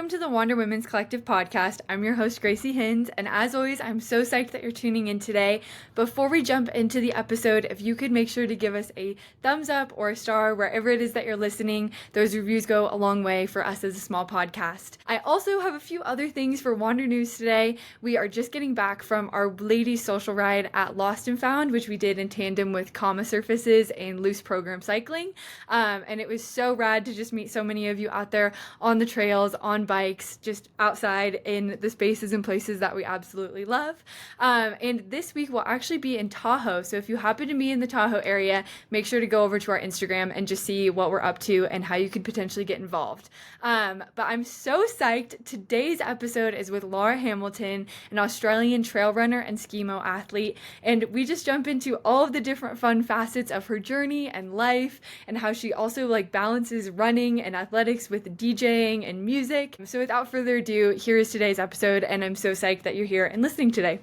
welcome to the Wander Women's Collective podcast. I'm your host, Gracie Hins, and as always, I'm so psyched that you're tuning in today. Before we jump into the episode, if you could make sure to give us a thumbs up or a star wherever it is that you're listening, those reviews go a long way for us as a small podcast. I also have a few other things for Wander News today. We are just getting back from our ladies' social ride at Lost and Found, which we did in tandem with Comma Surfaces and Loose Program Cycling, and it was so rad to just meet so many of you out there on the trails, on bikes, just outside in the spaces and places that we absolutely love. And this week we'll actually be in Tahoe. So if you happen to be in the Tahoe area, make sure to go over to our Instagram and just see what we're up to and how you could potentially get involved. But I'm so psyched. Today's episode is with Lara Hamilton, an Australian trail runner and skimo athlete. And we just jump into all of the different fun facets of her journey and life and how she also balances running and athletics with DJing and music. So without further ado, here is today's episode, and I'm so psyched that you're here and listening today.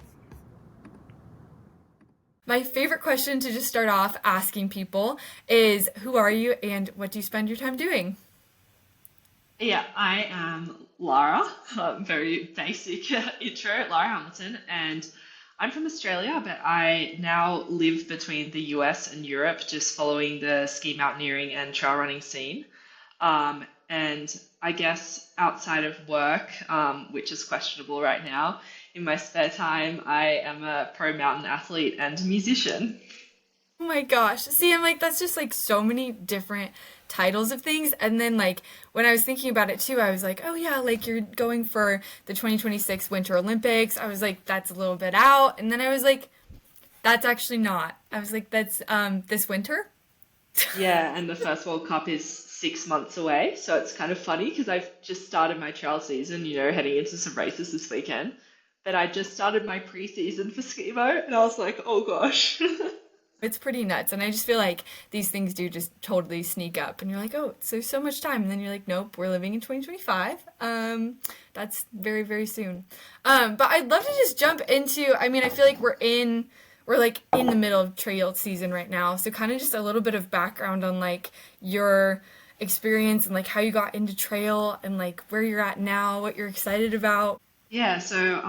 My favorite question to just start off asking people is, who are you and what do you spend your time doing? Yeah, I am Lara. Very basic intro, Lara Hamilton, and I'm from Australia, but I now live between the US and Europe, just following the ski mountaineering and trail running scene. And I guess outside of work, which is questionable right now, in my spare time, I am a pro mountain athlete and musician. Oh my gosh. See, I'm that's just so many different titles of things. And then when I was thinking about it too, I was oh yeah, you're going for the 2026 Winter Olympics. I was that's a little bit out. And then I was that's actually not. I was that's this winter. Yeah, and the first World Cup is 6 months away, so it's kind of funny because I've just started my trail season, heading into some races this weekend, but I just started my pre-season for skimo, and I was oh gosh. It's pretty nuts, and I just feel these things do just totally sneak up, and you're oh, there's so much time, and then you're nope, we're living in 2025. That's very, very soon. But I'd love to just jump into, I feel we're in the middle of trail season right now, so kind of just a little bit of background on your experience and how you got into trail and where you're at now, what you're excited about. Yeah, so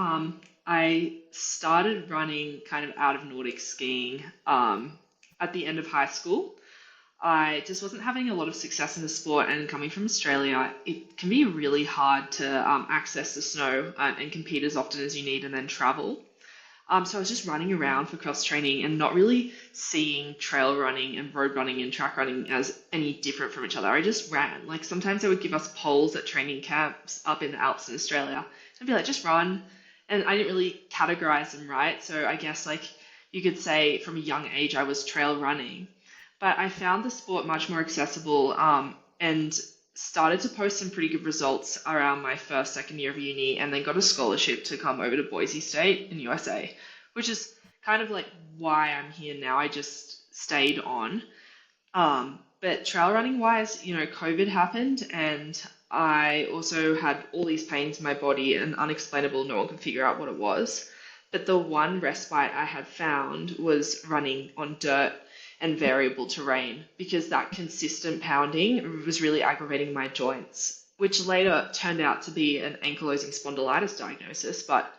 I started running kind of out of Nordic skiing at the end of high school. I just wasn't having a lot of success in the sport, and coming from Australia, it can be really hard to access the snow and compete as often as you need and then travel. So I was just running around for cross training and not really seeing trail running and road running and track running as any different from each other. I just ran. Sometimes they would give us poles at training camps up in the Alps in Australia. I'd be just run. And I didn't really categorize them right. So I guess you could say from a young age I was trail running. But I found the sport much more accessible and started to post some pretty good results around my second year of uni, and then got a scholarship to come over to Boise State in USA, which is kind of why I'm here now. I just stayed on. But trail running wise, COVID happened, and I also had all these pains in my body and unexplainable, no one could figure out what it was. But the one respite I had found was running on dirt and variable terrain, because that consistent pounding was really aggravating my joints, which later turned out to be an ankylosing spondylitis diagnosis. But,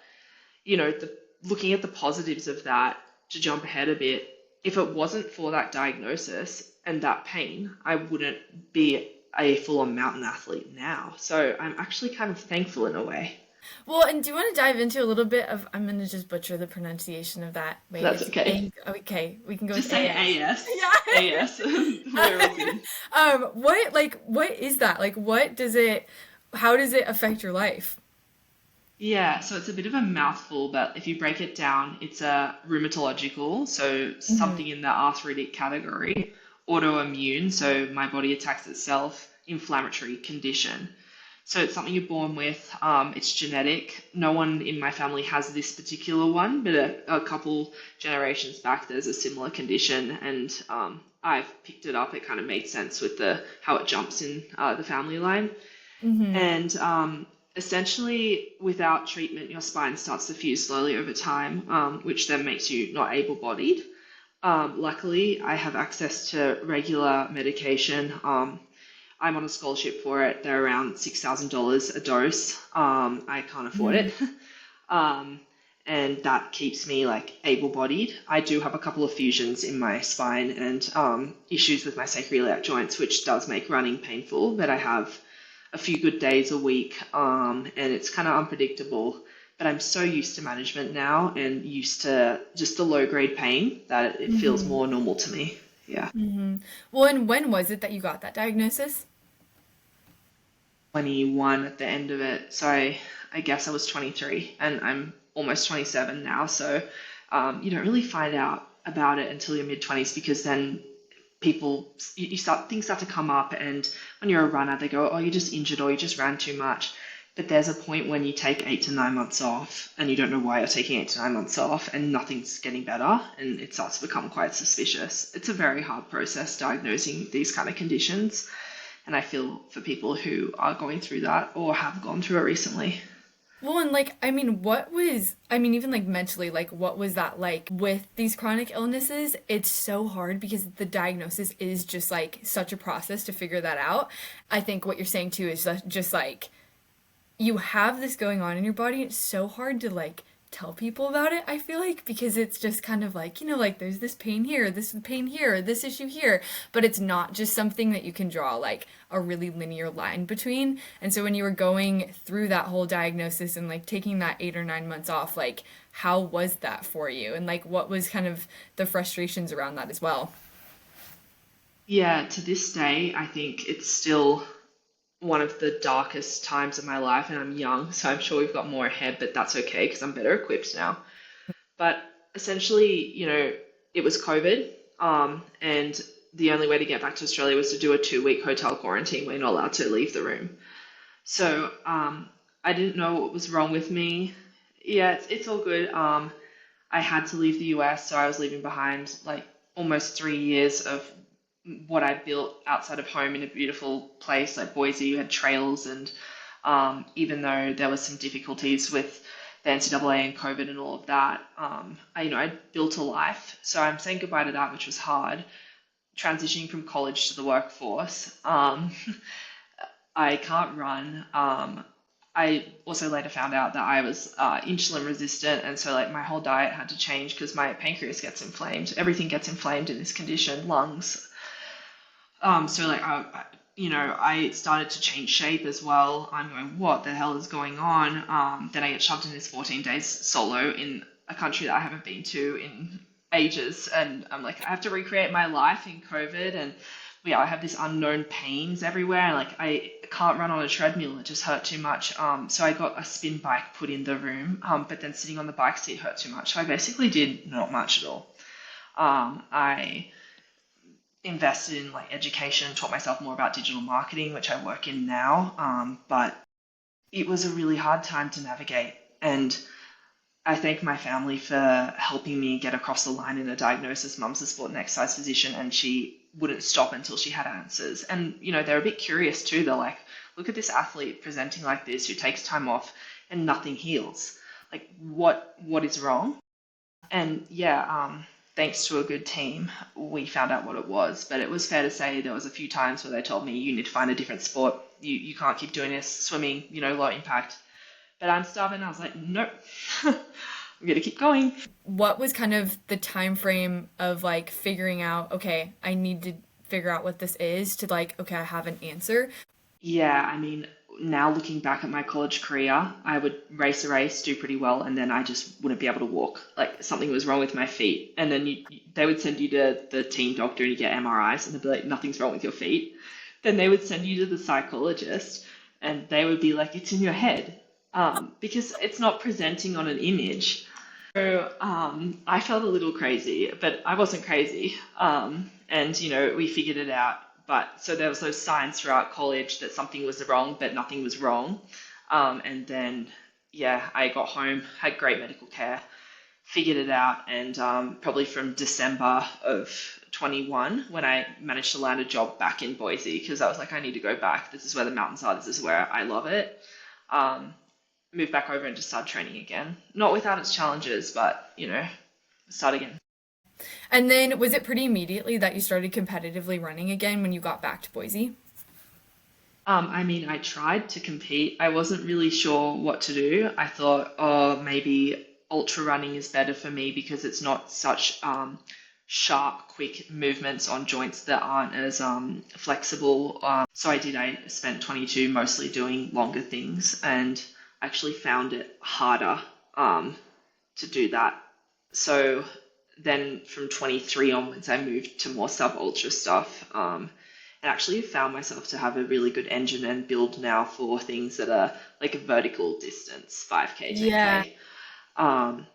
looking at the positives of that, to jump ahead a bit, if it wasn't for that diagnosis and that pain, I wouldn't be a full-on mountain athlete now. So I'm actually kind of thankful in a way. Well, and do you want to dive into a little bit of, I'm going to just butcher the pronunciation of that. Wait, that's okay. Okay, we can go just with say AS. Yeah. AS. We're all good. What is that? How does it affect your life? Yeah, so it's a bit of a mouthful, but if you break it down, it's a rheumatological, so something in the arthritic category, autoimmune, so my body attacks itself, inflammatory condition. So it's something you're born with. It's genetic. No one in my family has this particular one, but a couple generations back, there's a similar condition, and I've picked it up. It kind of made sense with how it jumps in the family line. Mm-hmm. And essentially, without treatment, your spine starts to fuse slowly over time, which then makes you not able-bodied. Luckily, I have access to regular medication. I'm on a scholarship for it. They're around $6,000 a dose. I can't afford Mm-hmm. it. um, and that keeps me like able-bodied. I do have a couple of fusions in my spine and issues with my sacroiliac joints, which does make running painful, but I have a few good days a week, and it's kind of unpredictable. But I'm so used to management now and used to just the low-grade pain that it feels Mm-hmm. more normal to me. Yeah. Mm-hmm. Well, and when was it that you got that diagnosis? 21 at the end of it. So I guess I was 23 and I'm almost 27 now. So you don't really find out about it until your mid 20s because then you start, things start to come up. And when you're a runner, they go, oh, you're just injured or you just ran too much. But there's a point when you take 8 to 9 months off and you don't know why you're taking 8 to 9 months off and nothing's getting better and it starts to become quite suspicious. It's a very hard process diagnosing these kind of conditions. And I feel for people who are going through that or have gone through it recently. Well, and like, I mean, even like mentally, like, what was that like with these chronic illnesses? It's so hard because the diagnosis is just like such a process to figure that out. I think what you're saying too is just like, you have this going on in your body. It's so hard to like tell people about it, I feel like, because it's just kind of like, like there's this pain here, this pain here, this issue here, but it's not just something that you can draw like a really linear line between. And so when you were going through that whole diagnosis and like taking that 8 or 9 months off, like how was that for you? And like what was kind of the frustrations around that as well? Yeah, to this day, I think it's still one of the darkest times of my life, and I'm young, so I'm sure we've got more ahead, but that's okay because I'm better equipped now. But essentially, it was COVID, and the only way to get back to Australia was to do a 2 week hotel quarantine where you're not allowed to leave the room. So I didn't know what was wrong with me. Yeah, it's all good. I had to leave the US, so I was leaving behind like almost 3 years of what I built outside of home in a beautiful place like Boise. You had trails, and even though there was some difficulties with the NCAA and COVID and all of that, I built a life. So I'm saying goodbye to that, which was hard. Transitioning from college to the workforce. I can't run. I also later found out that I was insulin resistant, and so like my whole diet had to change because my pancreas gets inflamed. Everything gets inflamed in this condition, lungs. So like I started to change shape as well. I'm going, what the hell is going on? Then I get shoved in this 14 days solo in a country that I haven't been to in ages, and I'm like, I have to recreate my life in COVID, and yeah, I have this unknown pains everywhere. And like I can't run on a treadmill; it just hurt too much. So I got a spin bike put in the room, but then sitting on the bike seat hurt too much. So I basically did not much at all. I invested in like education, taught myself more about digital marketing, which I work in now. But it was a really hard time to navigate. And I thank my family for helping me get across the line in a diagnosis. Mum's a sport and exercise physician, and she wouldn't stop until she had answers. And, they're a bit curious too. They're like, look at this athlete presenting like this who takes time off and nothing heals. Like, what is wrong? And yeah, thanks to a good team, we found out what it was. But it was fair to say there was a few times where they told me you need to find a different sport. You can't keep doing this. Swimming, low impact. But I'm stubborn. I was like, nope, I'm gonna keep going. What was kind of the time frame of like figuring out, okay, I need to figure out what this is to like, okay, I have an answer. Yeah, I mean, now looking back at my college career, I would race a race, do pretty well, and then I just wouldn't be able to walk. Like something was wrong with my feet, and then they would send you to the team doctor and you get MRIs, and they'd be like, nothing's wrong with your feet. Then they would send you to the psychologist, and they would be like, it's in your head, because it's not presenting on an image. So I felt a little crazy, but I wasn't crazy. And we figured it out. But so there was those signs throughout college that something was wrong, but nothing was wrong. And then, yeah, I got home, had great medical care, figured it out, and probably from December of 21, when I managed to land a job back in Boise, because I was like, I need to go back. This is where the mountains are. This is where I love it. Moved back over and just started training again. Not without its challenges, but, start again. And then was it pretty immediately that you started competitively running again when you got back to Boise? I mean, I tried to compete. I wasn't really sure what to do. I thought, oh, maybe ultra running is better for me because it's not such sharp, quick movements on joints that aren't as flexible. So I did. I spent 22 mostly doing longer things and actually found it harder to do that. So then from 23 onwards, I moved to more sub ultra stuff. And actually found myself to have a really good engine and build now for things that are like a vertical distance, 5K, Yeah. 10K. Um,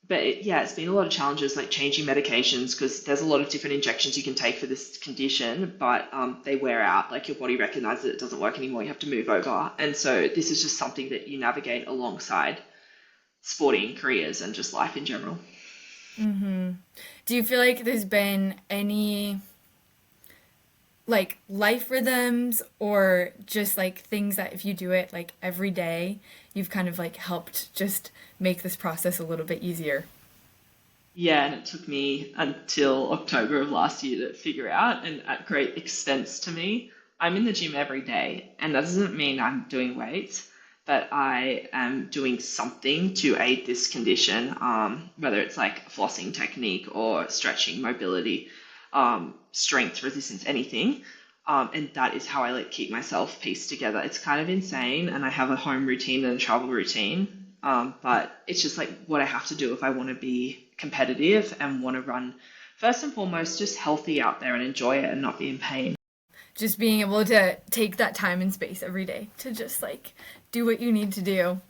but yeah, it's been a lot of challenges like changing medications because there's a lot of different injections you can take for this condition, but they wear out. Like your body recognizes it doesn't work anymore. You have to move over. And so this is just something that you navigate alongside sporting careers and just life in general. Mm-hmm. Do you feel like there's been any like life rhythms or just like things that if you do it like every day, you've kind of like helped just make this process a little bit easier? Yeah, and it took me until October of last year to figure out, and at great expense to me. I'm in the gym every day, and that doesn't mean I'm doing weights, but I am doing something to aid this condition, whether it's like flossing technique or stretching, mobility, strength, resistance, anything. And that is how I like keep myself pieced together. It's kind of insane, and I have a home routine and a travel routine. But it's just like what I have to do if I want to be competitive and want to run first and foremost just healthy out there and enjoy it and not be in pain. Just being able to take that time and space every day to just like do what you need to do.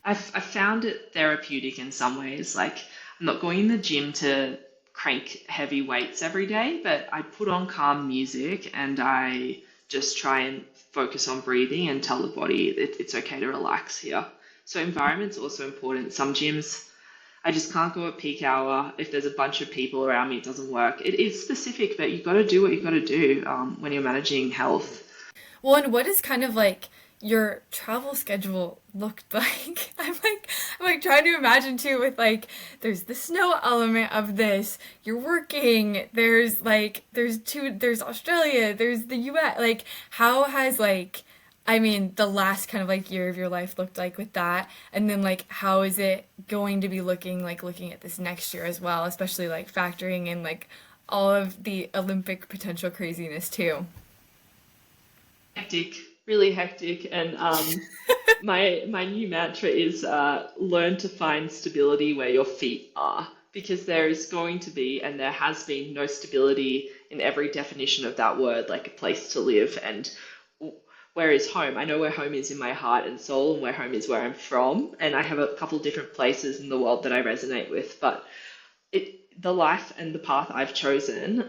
I've found it therapeutic in some ways. Like I'm not going in the gym to crank heavy weights every day, but I put on calm music and I just try and focus on breathing and tell the body it's okay to relax here. So environment's also important. Some gyms I just can't go at peak hour. If there's a bunch of people around me, it doesn't work. It is specific, but you've got to do what you've got to do when you're managing health. Well, and what is kind of like your travel schedule looked like? I'm like trying to imagine too with like there's the snow element of this. You're working, there's Australia, there's the US. Like how has like I mean the last kind of like year of your life looked like with that? And then like how is it going to be looking like looking at this next year as well, especially like factoring in like all of the Olympic potential craziness too. Hectic, really hectic. And my new mantra is learn to find stability where your feet are, because there is going to be, and there has been, no stability in every definition of that word, like a place to live. And where is home? I know where home is in my heart and soul, and where home is where I'm from. And I have a couple different places in the world that I resonate with, but the life and the path I've chosen,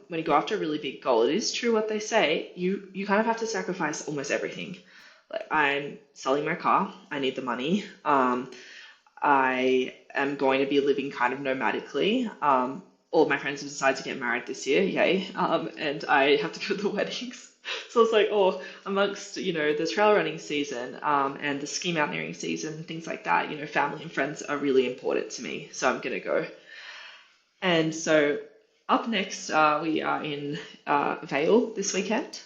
when you go after a really big goal, it is true what they say. You kind of have to sacrifice almost everything. Like I'm selling my car, I need the money. I am going to be living kind of nomadically. All of my friends have decided to get married this year, yay! And I have to go to the weddings. So it's like, oh, amongst the trail running season and the ski mountaineering season and things like that, family and friends are really important to me. So I'm gonna go. And so up next, we are in Vale this weekend,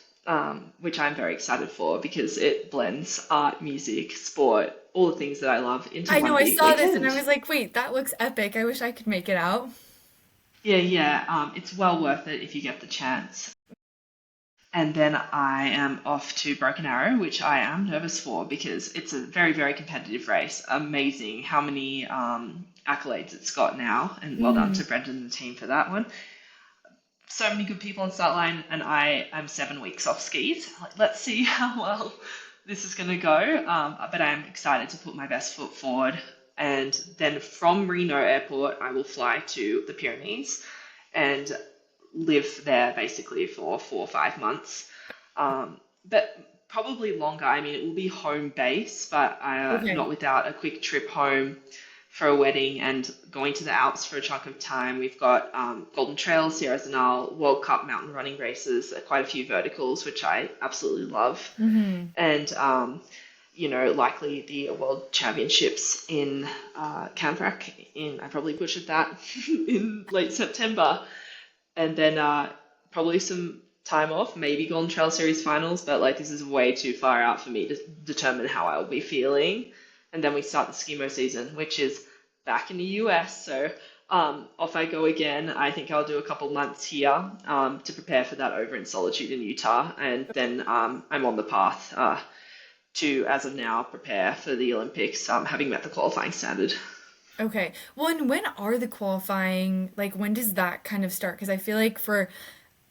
which I'm very excited for because it blends art, music, sport, all the things that I love into I know one I big saw this and I weekend. was like, wait, that looks epic. I wish I could make it out. Yeah, yeah, it's well worth it if you get the chance. And then I am off to Broken Arrow, which I am nervous for because it's a very, very competitive race. Amazing how many accolades it's got now, and well done Mm. to Brendan and the team for that one. So many good people on start line, and I am 7 weeks off skis. Like, let's see how well this is going to go. But I'm excited to put my best foot forward. And then from Reno Airport, I will fly to the Pyrenees and live there basically for 4 or 5 months. But probably longer. I mean, it will be home base, but Okay. not without a quick trip home for a wedding and going to the Alps for a chunk of time. We've got Golden Trail, Sierra Zinal, World Cup mountain running races, quite a few verticals, which I absolutely love. Hmm. And, likely the World Championships in Canfrac I probably butchered that, in late September. And then probably some time off, maybe Golden Trail Series finals, but like this is way too far out for me to determine how I'll be feeling. And then we start the skimo season, which is back in the US. So off I go again. I think I'll do a couple months here to prepare for that over in Solitude in Utah, and then I'm on the path to, as of now, prepare for the Olympics, having met the qualifying standard. Okay. Well, and when are the qualifying, like when does that kind of start? Because I feel like for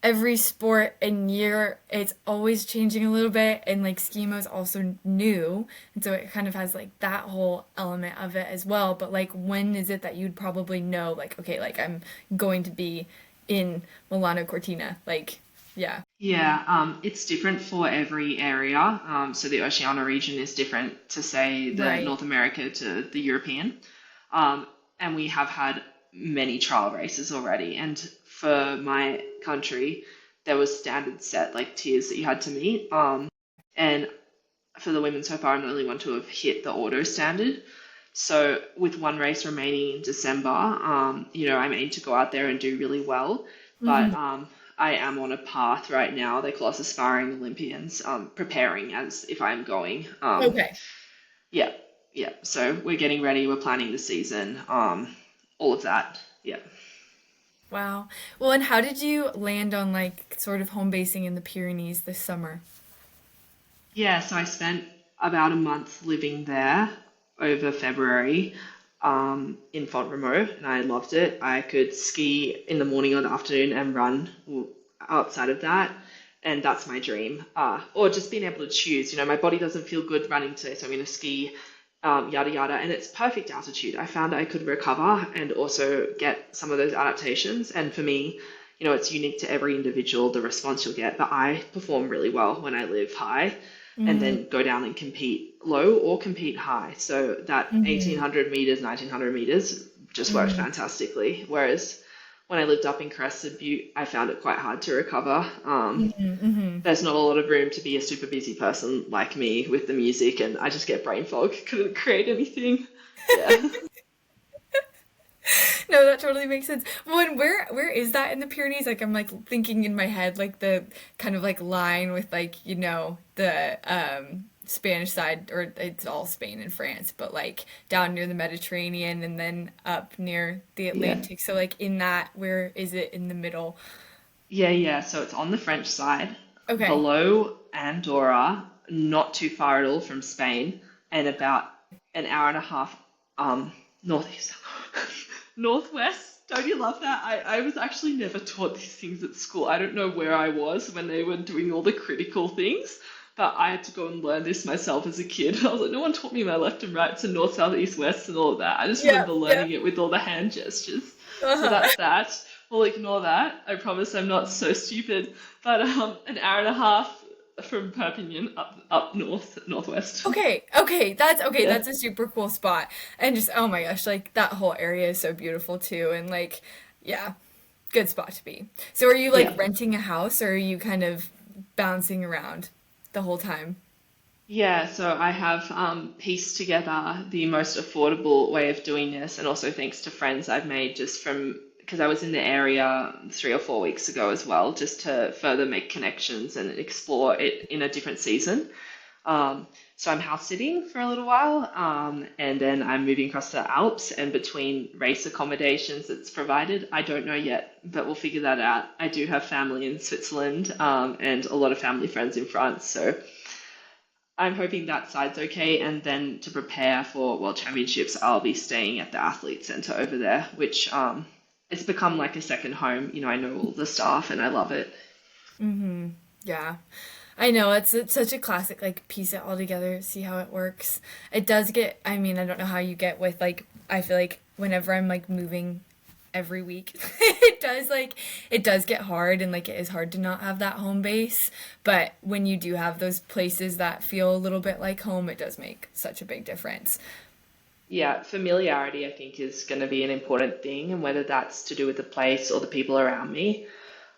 every sport and year, it's always changing a little bit, and like skimo is also new, and so it kind of has like that whole element of it as well. But like, when is it that you'd probably know, like, okay, like I'm going to be in Milano Cortina, like, yeah, Yeah, it's different for every area. So the Oceania region is different to say the right. North America to the European. And we have had many trial races already. And for my country, there was standard set like tiers that you had to meet. And for the women so far, I'm the only one to have hit the auto standard. So with one race remaining in December, I'm aiming to go out there and do really well. But Hmm. I am on a path right now. They call us aspiring Olympians, preparing as if I'm going. Okay. Yeah, yeah. So we're getting ready. We're planning the season. All of that. Yeah. Wow. Well, and how did you land on like sort of home basing in the Pyrenees this summer? Yeah, so I spent about a month living there over February in Font-Romeu, and I loved it. I could ski in the morning or the afternoon and run outside of that, and that's my dream. Or just being able to choose. My body doesn't feel good running today, so I'm going to ski, yada yada, and it's perfect altitude. I found I could recover and also get some of those adaptations, and for me, it's unique to every individual, the response you'll get, but I perform really well when I live high and Mm-hmm. then go down and compete low or compete high. So that Mm-hmm. 1800 meters, 1900 meters just worked Mm-hmm. fantastically. Whereas when I lived up in Crested Butte, I found it quite hard to recover. Mm-hmm. There's not a lot of room to be a super busy person like me with the music, and I just get brain fog. Couldn't create anything. Yeah. No, that totally makes sense. Well, and where is that in the Pyrenees? Like I'm like thinking in my head like the kind of like line with like, the Spanish side, or it's all Spain and France, but like down near the Mediterranean and then up near the Yeah. Atlantic. So like in that, where is it in the middle? Yeah, yeah. So it's on the French side, Okay. below Andorra, not too far at all from Spain, and about an hour and a half northeast, northwest. Don't you love that? I was actually never taught these things at school. I don't know where I was when they were doing all the critical things, but I had to go and learn this myself as a kid. I was like, no one taught me my left and right to north, south, east, west, and all of that. I just Yeah, remember yeah. learning it with all the hand gestures. So Uh-huh. that's that. We'll ignore that. I promise I'm not so stupid. But an hour and a half from Perpignan up north, northwest. Okay. Yeah. That's a super cool spot. And just oh my gosh, like that whole area is so beautiful too. And like, yeah, good spot to be. So are you Yeah. like renting a house, or are you kind of bouncing around the whole time? Yeah, so I have pieced together the most affordable way of doing this, and also thanks to friends I've made just from because I was in the area 3 or 4 weeks ago as well, just to further make connections and explore it in a different season. So I'm house sitting for a little while, and then I'm moving across the Alps, and between race accommodations that's provided, I don't know yet, but we'll figure that out. I do have family in Switzerland, and a lot of family friends in France, so I'm hoping that side's okay. And then to prepare for World Championships, I'll be staying at the Athlete Center over there, which it's become like a second home. I know all the staff and I love it. Mm-hmm. Yeah. I know it's such a classic, like piece it all together, see how it works. It does get, I mean, I don't know how you get with like, I feel like whenever I'm like moving every week, it does get hard, and like it is hard to not have that home base. But when you do have those places that feel a little bit like home, it does make such a big difference. Yeah, familiarity, I think, is going to be an important thing. And whether that's to do with the place or the people around me,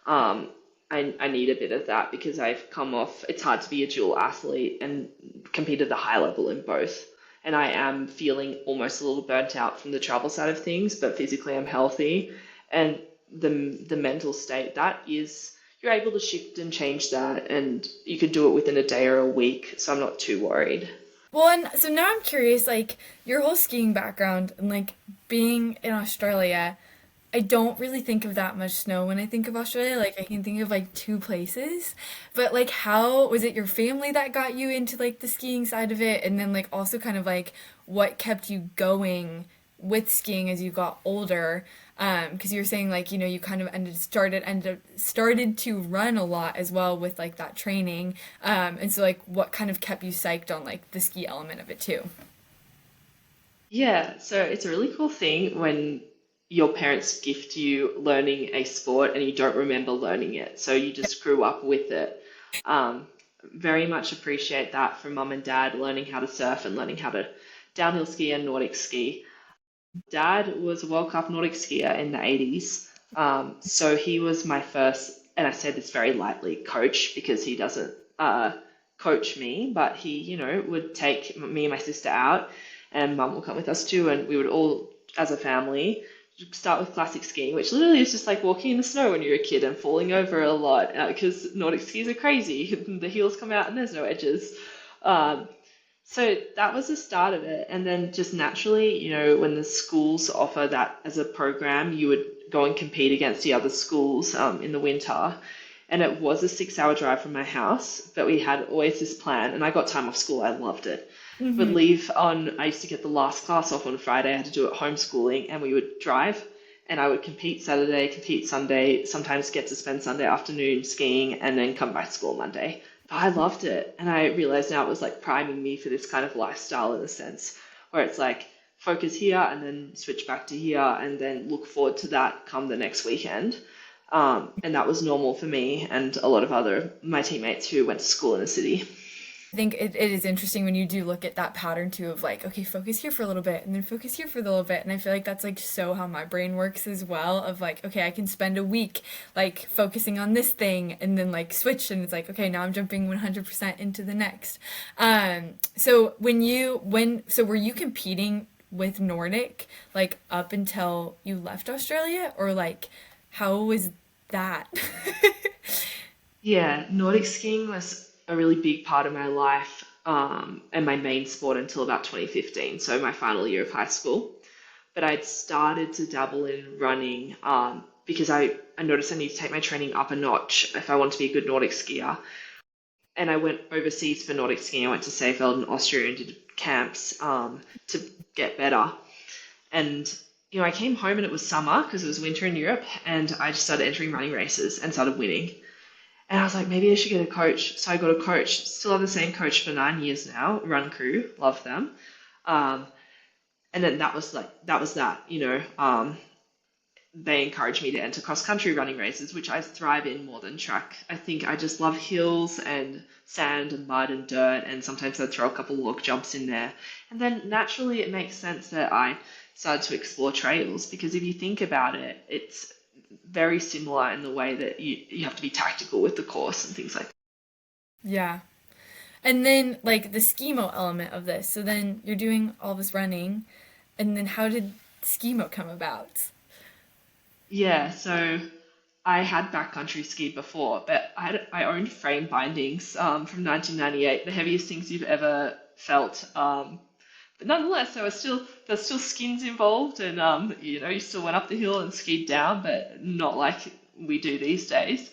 um, I need a bit of that because I've come off, it's hard to be a dual athlete and compete at the high level in both. And I am feeling almost a little burnt out from the travel side of things, but physically I'm healthy. And the mental state, that is, you're able to shift and change that, and you could do it within a day or a week. So I'm not too worried. Well, and so now I'm curious, like your whole skiing background and like being in Australia, I don't really think of that much snow when I think of Australia. Like I can think of like two places. But like how was it your family that got you into like the skiing side of it? And then like also kind of like what kept you going with skiing as you got older? Because you were saying like, you know, you kind of ended to run a lot as well with like that training. And so like what kind of kept you psyched on like the ski element of it too? Yeah, so it's a really cool thing when your parents gift you learning a sport and you don't remember learning it. So you just grew up with it. Um, Very much appreciate that from mum and dad, learning how to surf and learning how to downhill ski and Nordic ski. Dad was a World Cup Nordic skier in the 80s. So he was my first, and I say this very lightly, coach because he doesn't coach me, but he, would take me and my sister out, and mum will come with us too, and we would all, as a family, start with classic skiing, which literally is just like walking in the snow when you're a kid and falling over a lot because Nordic skis are crazy. The heels come out and there's no edges. Um, so that was the start of it. And then just naturally, when the schools offer that as a program, you would go and compete against the other schools in the winter. And it was a 6 hour drive from my house, but we had always this plan. And I got time off school. I loved it. Would Mm-hmm. leave on, I used to get the last class off on Friday. I had to do it homeschooling, and we would drive. And I would compete Saturday, compete Sunday, sometimes get to spend Sunday afternoon skiing, and then come back to school Monday. I loved it. And I realized now it was like priming me for this kind of lifestyle in a sense, where it's like focus here and then switch back to here and then look forward to that come the next weekend. And that was normal for me and a lot of other my teammates who went to school in the city. I think it is interesting when you do look at that pattern too of like, okay, focus here for a little bit and then focus here for a little bit. And I feel like that's like so how my brain works as well of like, okay, I can spend a week like focusing on this thing and then like switch and it's like, okay, now I'm jumping 100% into the next. So so were you competing with Nordic like up until you left Australia or like how was that? Yeah, Nordic skiing was a really big part of my life and my main sport until about 2015, so my final year of high school. But I'd started to dabble in running because I noticed I need to take my training up a notch if I want to be a good Nordic skier. And I went overseas for Nordic skiing. I went to Seefeld in Austria and did camps to get better. And I came home and it was summer because it was winter in Europe, and I just started entering running races and started winning. And I was like, maybe I should get a coach. So I got a coach. Still have the same coach for 9 years now. Run Crew, love them. Um, and then that was that. They encouraged me to enter cross country running races, which I thrive in more than track. I think I just love hills and sand and mud and dirt, and sometimes I'd throw a couple log jumps in there. And then naturally, it makes sense that I started to explore trails because if you think about it, it's very similar in the way that you have to be tactical with the course and things like that. Yeah. And then like the schemo element of this. So then you're doing all this running, and then how did schemo come about? Yeah, so I had backcountry skied before, but I owned frame bindings from 1998, the heaviest things you've ever felt. But nonetheless, there's still skins involved, and you still went up the hill and skied down, but not like we do these days.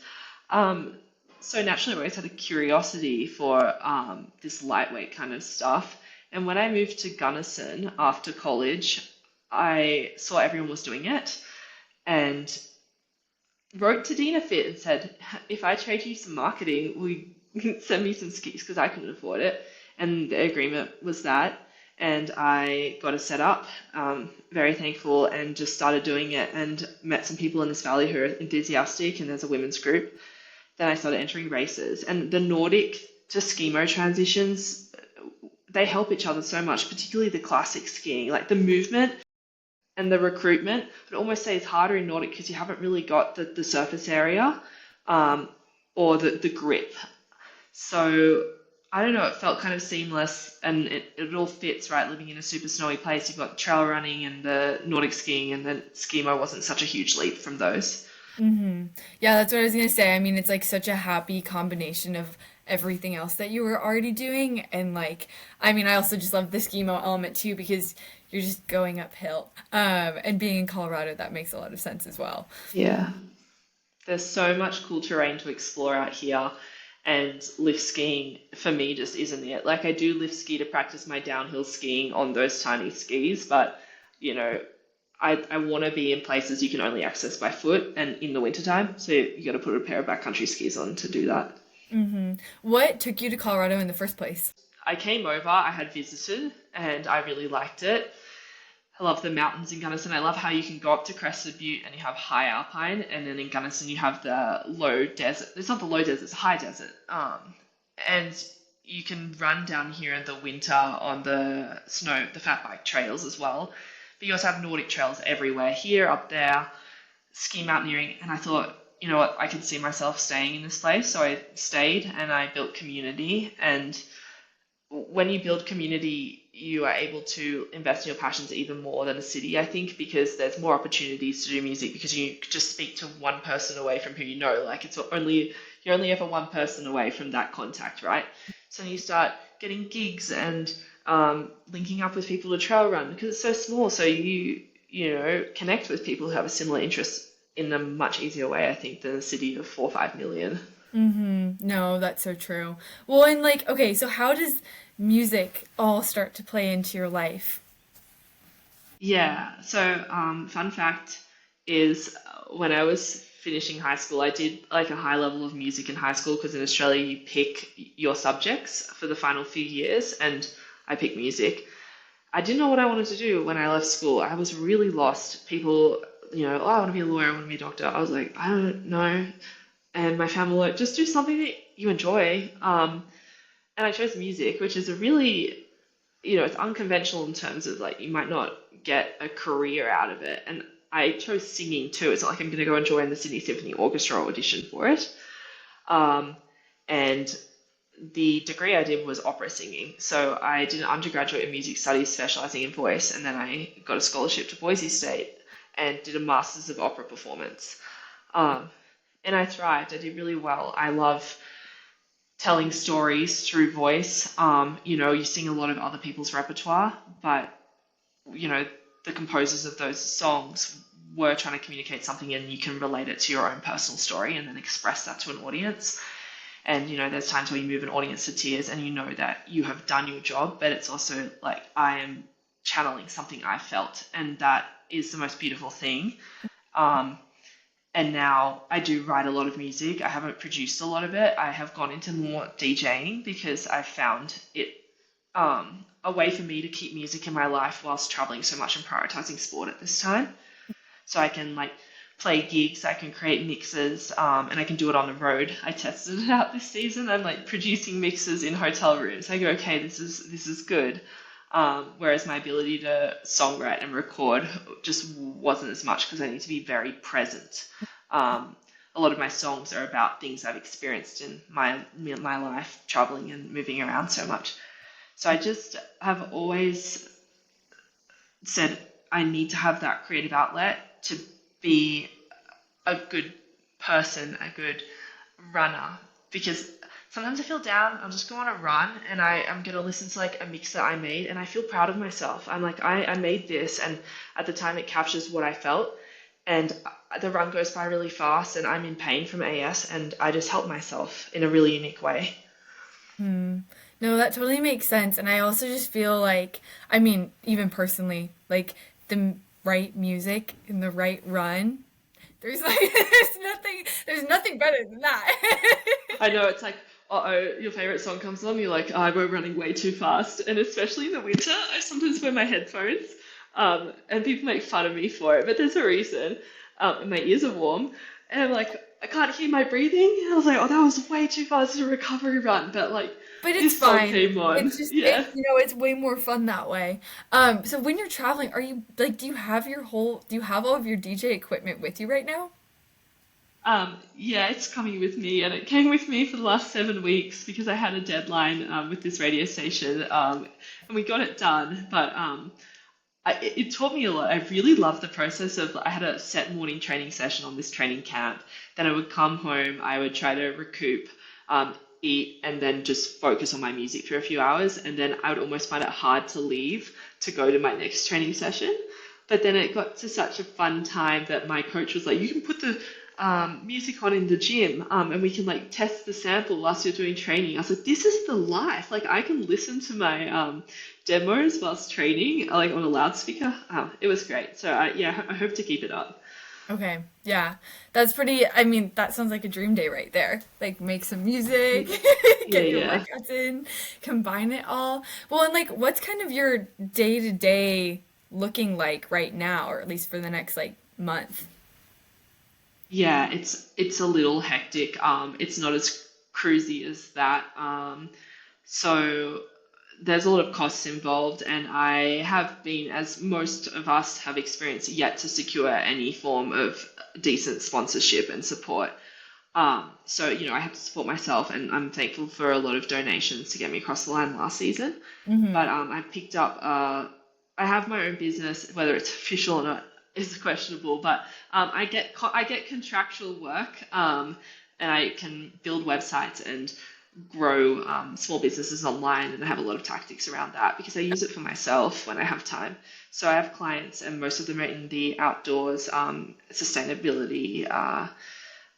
Um, so naturally, I always had a curiosity for this lightweight kind of stuff. And when I moved to Gunnison after college, I saw everyone was doing it and wrote to Dina Fit and said, if I trade you some marketing, will you send me some skis because I couldn't afford it. And the agreement was that. And I got a set up, very thankful, and just started doing it and met some people in this valley who are enthusiastic, and there's a women's group. Then I started entering races. And the Nordic to skimo transitions, they help each other so much, particularly the classic skiing. Like the movement and the recruitment, I'd almost say it's harder in Nordic because you haven't really got the surface area um, or the grip. So I don't know, it felt kind of seamless and it all fits, right? Living in a super snowy place, you've got trail running and the Nordic skiing, and then skimo wasn't such a huge leap from those. Hmm. Yeah, that's what I was gonna say. I mean, it's like such a happy combination of everything else that you were already doing, and like, I mean, I also just love the schemo element too because you're just going uphill. And being in Colorado, that makes a lot of sense as well. Yeah. There's so much cool terrain to explore out here, and lift skiing for me just isn't it. Like, I do lift ski to practice my downhill skiing on those tiny skis, but you know, I want to be in places you can only access by foot and in the wintertime, so you got to put a pair of backcountry skis on to do that. Hmm. What took you to Colorado in the first place? I came over, I had visited, and I really liked it. I love the mountains in Gunnison. I love how you can go up to Crested Butte and you have high alpine, and then in Gunnison you have the low desert. It's not the low desert; it's high desert. And you can run down here in the winter on the snow, the fat bike trails as well. But you also have Nordic trails everywhere, here, up there, ski mountaineering. And I thought, you know what, I could see myself staying in this place, so I stayed and I built community. And when you build community, you are able to invest in your passions even more than a city, I think, because there's more opportunities to do music because you just speak to one person away from who you know. Like, you're only ever one person away from that contact, right? So you start getting gigs and linking up with people to trail run because it's so small. So you know, connect with people who have a similar interest in a much easier way, I think, than a city of 4 or 5 million. Hmm. No, that's so true. Well, and like, okay, so how does music all start to play into your life? Yeah. So, fun fact is when I was finishing high school, I did like a high level of music in high school because in Australia you pick your subjects for the final few years, and I picked music. I didn't know what I wanted to do when I left school. I was really lost. People, oh, I want to be a lawyer, I want to be a doctor. I was like, I don't know. And my family were like, just do something that you enjoy. And I chose music, which is a really, it's unconventional in terms of like you might not get a career out of it. And I chose singing too. It's not like I'm going to go and join the Sydney Symphony Orchestra or audition for it. Um, and the degree I did was opera singing. So I did an undergraduate in music studies specializing in voice, and then I got a scholarship to Boise State and did a master's of opera performance. Um, and I thrived. I did really well. I love telling stories through voice. You sing a lot of other people's repertoire, but you know, the composers of those songs were trying to communicate something, and you can relate it to your own personal story and then express that to an audience. And there's times where you move an audience to tears and you know that you have done your job, but it's also like I am channeling something I felt, and that is the most beautiful thing. Um, and now I do write a lot of music. I haven't produced a lot of it. I have gone into more DJing because I found it a way for me to keep music in my life whilst traveling so much and prioritizing sport at this time. So I can like play gigs, I can create mixes, and I can do it on the road. I tested it out this season. I'm like producing mixes in hotel rooms. I go, okay, this is good. Whereas my ability to songwrite and record just wasn't as much because I need to be very present. A lot of my songs are about things I've experienced in my life, traveling and moving around so much. So I just have always said I need to have that creative outlet to be a good person, a good runner. Because sometimes I feel down, I'll just go on a run and I'm going to listen to like a mix that I made and I feel proud of myself. I'm like, I made this, and at the time it captures what I felt. And the run goes by really fast and I'm in pain from AS, and I just help myself in a really unique way. Hmm. No, that totally makes sense. And I also just feel like, I mean, even personally, like the right music in the right run, there's like there's nothing better than that. I know it's like, uh-oh, your favorite song comes on, you're like, oh, we're running way too fast. And especially in the winter, I sometimes wear my headphones, and people make fun of me for it, but there's a reason. And my ears are warm, and I'm like, I can't hear my breathing. And I was like, oh, that was way too fast a recovery run. But like, But it's this song fine. came on. It's just Yeah. it's way more fun that way. So when you're traveling, are you like do you have all of your DJ equipment with you right now? Yeah, it's coming with me, and it came with me for the last 7 weeks because I had a deadline with this radio station, and we got it done. But it taught me a lot. I really loved the process of, I had a set morning training session on this training camp. Then I would come home, I would try to recoup, eat, and then just focus on my music for a few hours. And then I would almost find it hard to leave to go to my next training session. But then it got to such a fun time that my coach was like, you can put the music on in the gym, and we can like test the sample whilst you're doing training. I was like, this is the life. Like I can listen to my demos whilst training, like on a loudspeaker. It was great. So yeah, I hope to keep it up. Okay, yeah. That's pretty, I mean, that sounds like a dream day right there. Like make some music, Yeah, get your yeah. workouts in, combine it all. Well, and like what's kind of your day to day looking like right now, or at least for the next like month? Yeah, it's a little hectic. It's not as cruisy as that. So there's a lot of costs involved, and I have been, as most of us have experienced, yet to secure any form of decent sponsorship and support. So I have to support myself, and I'm thankful for a lot of donations to get me across the line last season. Mm-hmm. But I picked up, I have my own business. Whether it's official or not is questionable, but I get contractual work, and I can build websites and grow small businesses online, and I have a lot of tactics around that because I use it for myself when I have time. So I have clients, and most of them are in the outdoors, sustainability,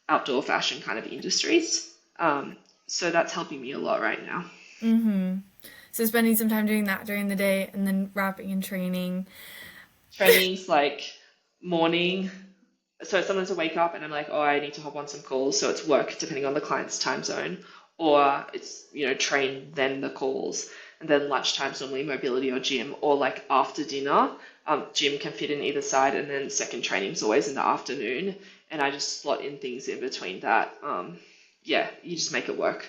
outdoor fashion kind of industries. So that's helping me a lot right now. Mm-hmm. So spending some time doing that during the day and then wrapping and training. Trainings like morning. So sometimes I wake up and I'm like, oh, I need to hop on some calls. So it's work depending on the client's time zone, or it's, train, then the calls. And then lunchtime's normally mobility or gym, or like after dinner, gym can fit in either side. And then second training's always in the afternoon. And I just slot in things in between that. Yeah, you just make it work.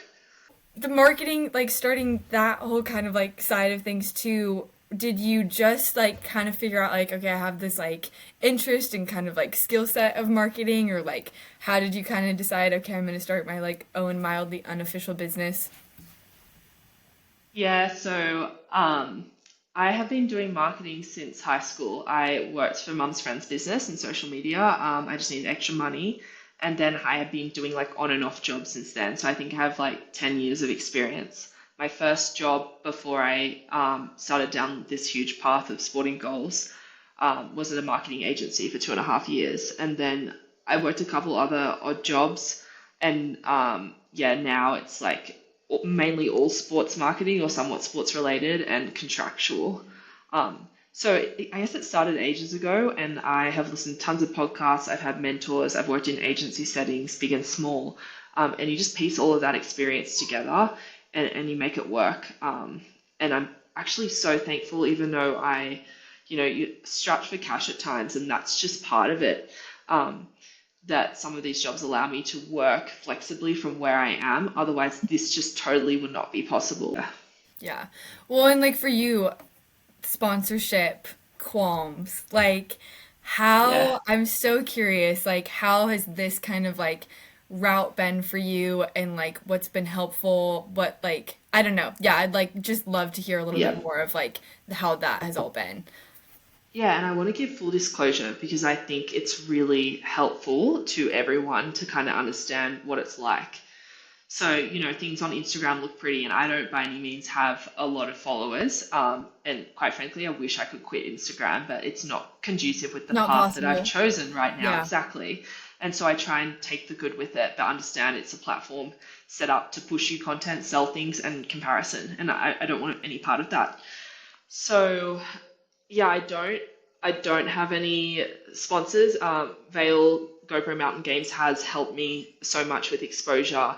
The marketing, like starting that whole kind of like side of things too, did you just like kind of figure out like, okay, I have this like interest and kind of like skill set of marketing, or like how did you kind of decide, okay, I'm going to start my like own mildly unofficial business? Yeah, so I have been doing marketing since high school. I worked for mum's friend's business and social media. I just needed extra money. And then I have been doing like on and off jobs since then. So I think I have like 10 years of experience. My first job before I started down this huge path of sporting goals was at a marketing agency for 2.5 years. And then I worked a couple other odd jobs. And yeah, now it's like mainly all sports marketing or somewhat sports related and contractual. I guess it started ages ago, and I have listened to tons of podcasts. I've had mentors. I've worked in agency settings, big and small, and you just piece all of that experience together, and you make it work. And I'm actually so thankful, even though you strapped for cash at times, and that's just part of it. That some of these jobs allow me to work flexibly from where I am. Otherwise, this just totally would not be possible. Yeah. Well, and like for you, sponsorship qualms, like Yeah. how, I'm so curious, like how has this kind of like route been for you, and like what's been helpful, what like I don't know. Yeah, I'd like just love to hear a little Yeah. bit more of like how that has all been. Yeah, and I want to give full disclosure because I think it's really helpful to everyone to kind of understand what it's like. So, things on Instagram look pretty, and I don't by any means have a lot of followers. And quite frankly, I wish I could quit Instagram, but it's not conducive with the Not path that I've possible. chosen right now, Yeah. exactly. And so I try and take the good with it, but understand it's a platform set up to push you content, sell things, and comparison. And I don't want any part of that. So yeah, I don't have any sponsors. Vale GoPro Mountain Games has helped me so much with exposure,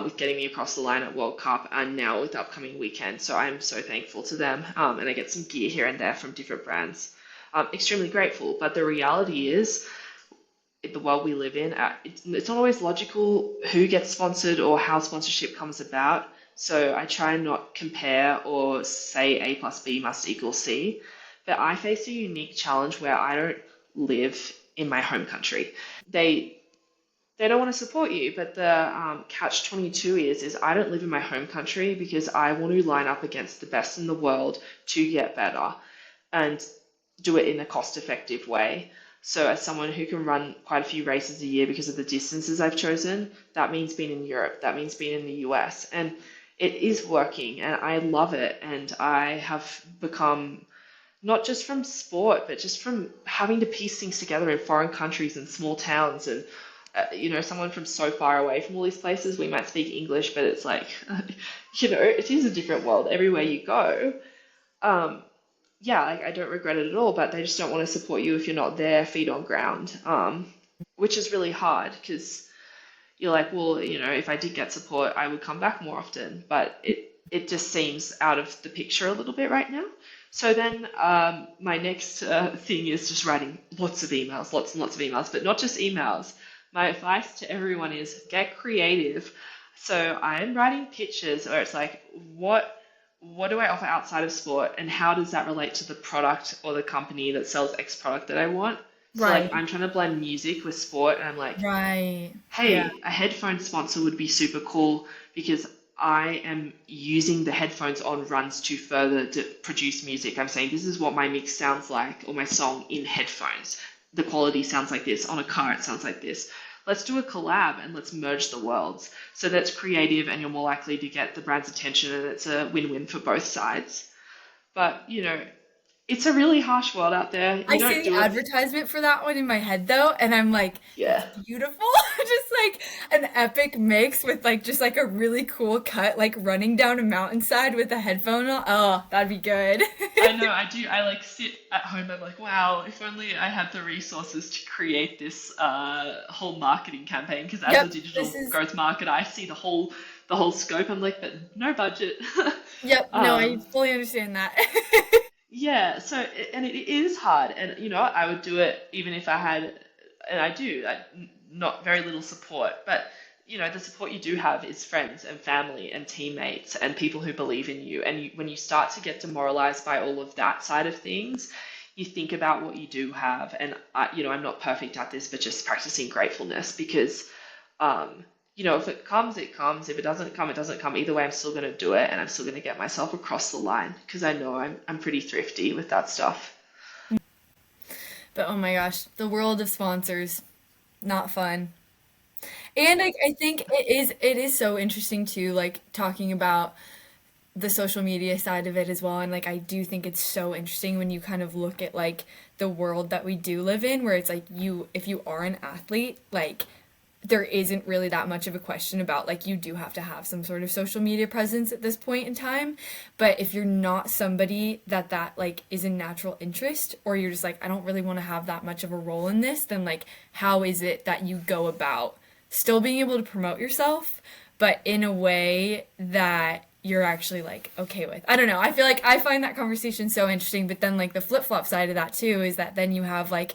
with getting me across the line at World Cup and now with the upcoming weekend. So I'm so thankful to them. And I get some gear here and there from different brands. Extremely grateful. But the reality is, in the world we live in, it's not always logical who gets sponsored or how sponsorship comes about. So I try and not compare or say A plus B must equal C. But I face a unique challenge where I don't live in my home country. They they don't want to support you, but the catch 22 is I don't live in my home country because I want to line up against the best in the world to get better. And do it in a cost-effective way. So as someone who can run quite a few races a year because of the distances I've chosen, that means being in Europe, that means being in the US. And it is working and I love it. And I have become, not just from sport, but just from having to piece things together in foreign countries and small towns and someone from so far away from all these places, we might speak English, but it's like, it is a different world everywhere you go. Um, yeah, like I don't regret it at all, but they just don't want to support you if you're not there, feet on ground, which is really hard because you're like, well, if I did get support, I would come back more often, but it just seems out of the picture a little bit right now. So then my next thing is just writing lots of emails, lots and lots of emails, but not just emails. My advice to everyone is get creative. So I'm writing pitches where it's like, what do I offer outside of sport and how does that relate to the product or the company that sells X product that I want? So like Right. I'm trying to blend music with sport and I'm like, Right. Yeah. hey, a headphone sponsor would be super cool because I am using the headphones on runs to further to produce music. I'm saying this is what my mix sounds like or my song in headphones. The quality sounds like this. On a car, it sounds like this. Let's do a collab and let's merge the worlds. So that's creative and you're more likely to get the brand's attention and it's a win-win for both sides. But, it's a really harsh world out there. I You see don't the do it. advertisement for that one in my head though, and I'm like, it's Yeah. beautiful. Just like an epic mix with like just like a really cool cut, like running down a mountainside with a headphone on. Oh, that'd be good. I know, I do. I like sit at home. I'm like, wow, if only I had the resources to create this whole marketing campaign. Because as a Yep, digital this is, growth marketer, I see the whole scope. I'm like, but no budget. yep, no, I um, fully understand that. yeah. So and it is hard, and I would do it even if I had, and I do, not very little support, but. The support you do have is friends and family and teammates and people who believe in you. And when you start to get demoralized by all of that side of things, you think about what you do have. And I'm not perfect at this, but just practicing gratefulness because, if it comes, it comes. If it doesn't come, it doesn't come. Either way, I'm still going to do it, and I'm still going to get myself across the line because I know I'm pretty thrifty with that stuff. But oh my gosh, the world of sponsors, not fun. And like I think it is so interesting too, like talking about the social media side of it as well. And like I do think it's so interesting when you kind of look at like the world that we do live in, where it's like you if you are an athlete, like there isn't really that much of a question about like you do have to have some sort of social media presence at this point in time. But if you're not somebody that like is a natural interest, or you're just like I don't really want to have that much of a role in this, then like how is it that you go about still being able to promote yourself but in a way that you're actually like okay with? I don't know. I feel like I find that conversation so interesting, but then like the flip-flop side of that too is that then you have like,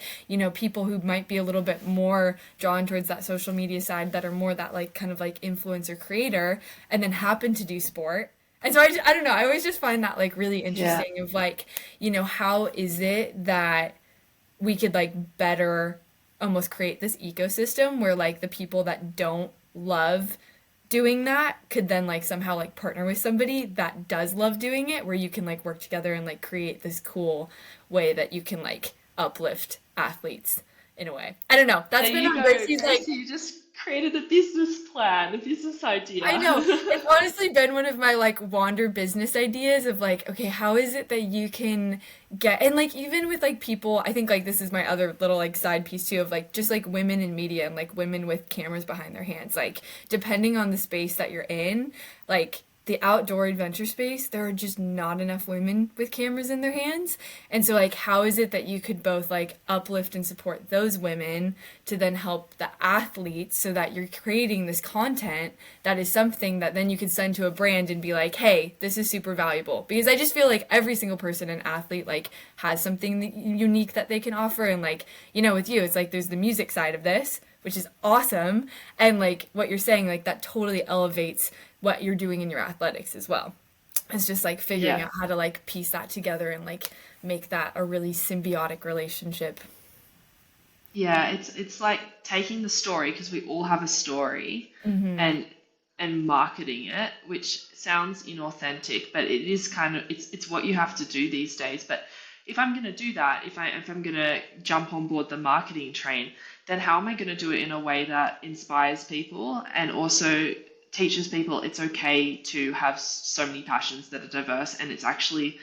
people who might be a little bit more drawn towards that social media side that are more that like kind of like influencer creator and then happen to do sport. And so I don't know. I always just find that like really Yeah. interesting of like, how is it that we could like better almost create this ecosystem where like the people that don't love doing that could then like somehow like partner with somebody that does love doing it, where you can like work together and like create this cool way that you can like uplift athletes in a way. I don't know. That's There been you on go, Gracie's like Gracie. You just created a business plan, a business I idea. know. It's honestly been one of my like wander business ideas of like, okay, how is it that you can get and like even with like people, I think like this is my other little like side piece too of like just like women in media and like women with cameras behind their hands. Like depending on the space that you're in, like the outdoor adventure space, there are just not enough women with cameras in their hands. And so like how is it that you could both like uplift and support those women to then help the athletes so that you're creating this content that is something that then you could send to a brand and be like, "Hey, this is super valuable." Because I just feel like every single person an athlete like has something unique that they can offer and like, with you, it's like there's the music side of this, which is awesome, and like what you're saying like that totally elevates what you're doing in your athletics as well. It's just like figuring Yeah. out how to like piece that together and like make that a really symbiotic relationship. Yeah, it's like taking the story because we all have a story Mm-hmm. and marketing it, which sounds inauthentic, but it is kind of it's what you have to do these days. But if I'm going to do that, if I'm going to jump on board the marketing train, then how am I going to do it in a way that inspires people and also teaches people it's okay to have so many passions that are diverse and it's actually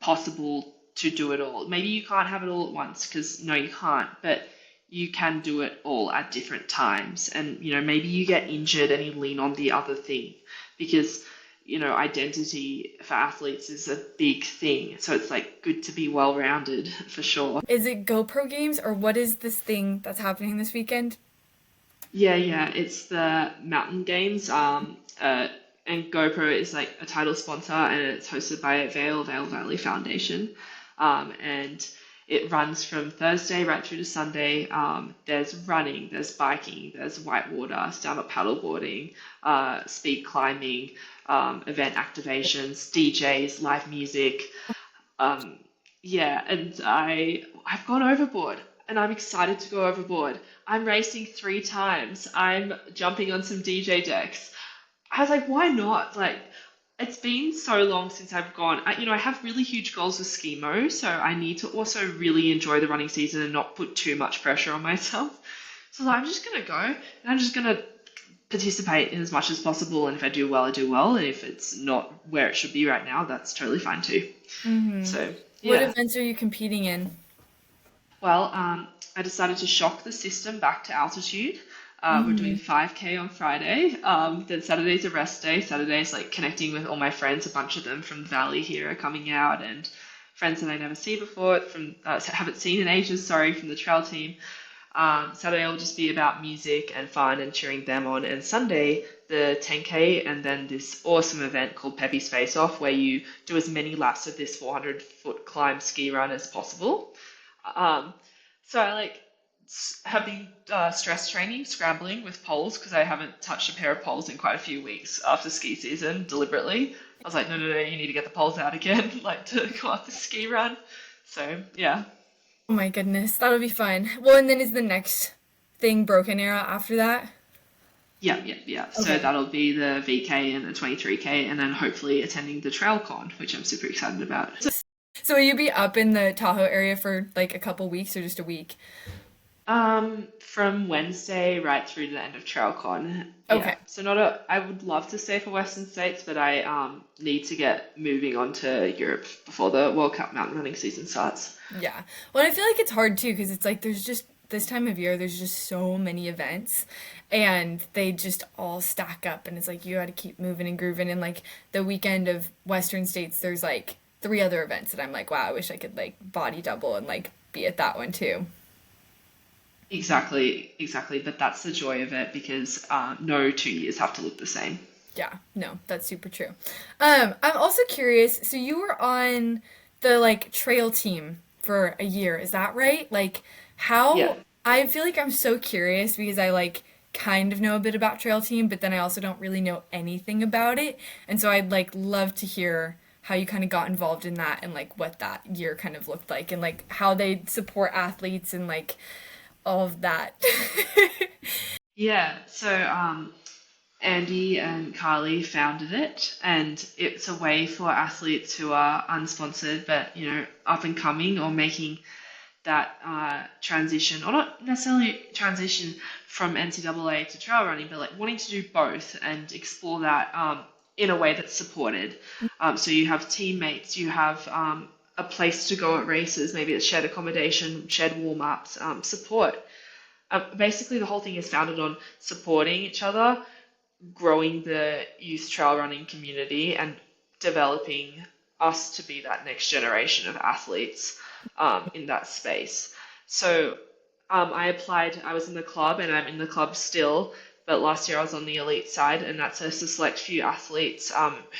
possible to do it all. Maybe you can't have it all at once because no, you can't, but you can do it all at different times. And, maybe you get injured and you lean on the other thing because, identity for athletes is a big thing. So it's like good to be well rounded for sure. Is it GoPro Games or what is this thing that's happening this weekend? Yeah, it's the Mountain Games. And GoPro is like a title sponsor, and it's hosted by Vale Valley Foundation. And it runs from Thursday right through to Sunday. There's running, there's biking, there's whitewater, stand-up paddleboarding, speed climbing, event activations, DJs, live music. Yeah, and I've gone overboard and I'm excited to go overboard. I'm racing 3 times. I'm jumping on some DJ decks. I was like, why not? Like, it's been so long since I've gone. I have really huge goals with skimo, so I need to also really enjoy the running season and not put too much pressure on myself. So I'm just gonna go and I'm just gonna participate in as much as possible. And if I do well, I do well. And if it's not where it should be right now, that's totally fine too. So What yeah. events are you competing in? Well, I decided to shock the system back to altitude. We're doing 5K on Friday. Then Saturday's a rest day. Saturday's like connecting with all my friends. A bunch of them from the Valley here are coming out, and friends that I never see before from haven't seen in ages. Sorry, from the trail team. Saturday will just be about music and fun and cheering them on. And Sunday, the 10K, and then this awesome event called Peppy's Face Off, where you do as many laps of this 400-foot climb ski run as possible. So I have been stress training, scrambling with poles because I haven't touched a pair of poles in quite a few weeks after ski season deliberately. I was like, no, you need to get the poles out again, to go up the ski run. So yeah. Oh my goodness, that'll be fun. Well, and then is the next thing Broken Arrow after that? Yeah. So Okay. that'll be the VK and the 23K, and then hopefully attending the Trail Con, which I'm super excited about. So will you be up in the Tahoe area for like a couple weeks or just a week? From Wednesday right through to the end of TrailCon. Okay. Yeah. So I would love to stay for Western States, but I need to get moving on to Europe before the World Cup mountain running season starts. Yeah. Well, I feel like it's hard too because it's like there's just this time of year there's just so many events and they just all stack up and it's like you got to keep moving and grooving and like the weekend of Western States there's like 3 other events that I'm like wow, I wish I could like body double and like be at that one too. Exactly. But that's the joy of it because no 2 years have to look the same. Yeah, no, that's super true. I'm also curious, so you were on the like trail team for a year, is that right? Like Yeah. how I feel like I'm so curious because I like kind of know a bit about trail team, but then I also don't really know anything about it. And so I'd like love to hear how you kind of got involved in that and like what that year kind of looked like and like how they support athletes and like all of that. Yeah. So Andy and Carly founded it, and it's a way for athletes who are unsponsored but up and coming or making that transition, or not necessarily transition from NCAA to trail running, but like wanting to do both and explore that in a way that's supported. So you have teammates, you have a place to go at races, maybe it's shared accommodation, shared warm-ups, support. Basically, the whole thing is founded on supporting each other, growing the youth trail running community, and developing us to be that next generation of athletes in that space. So I applied, I was in the club and I'm in the club still, but last year I was on the elite side, and that's a select few athletes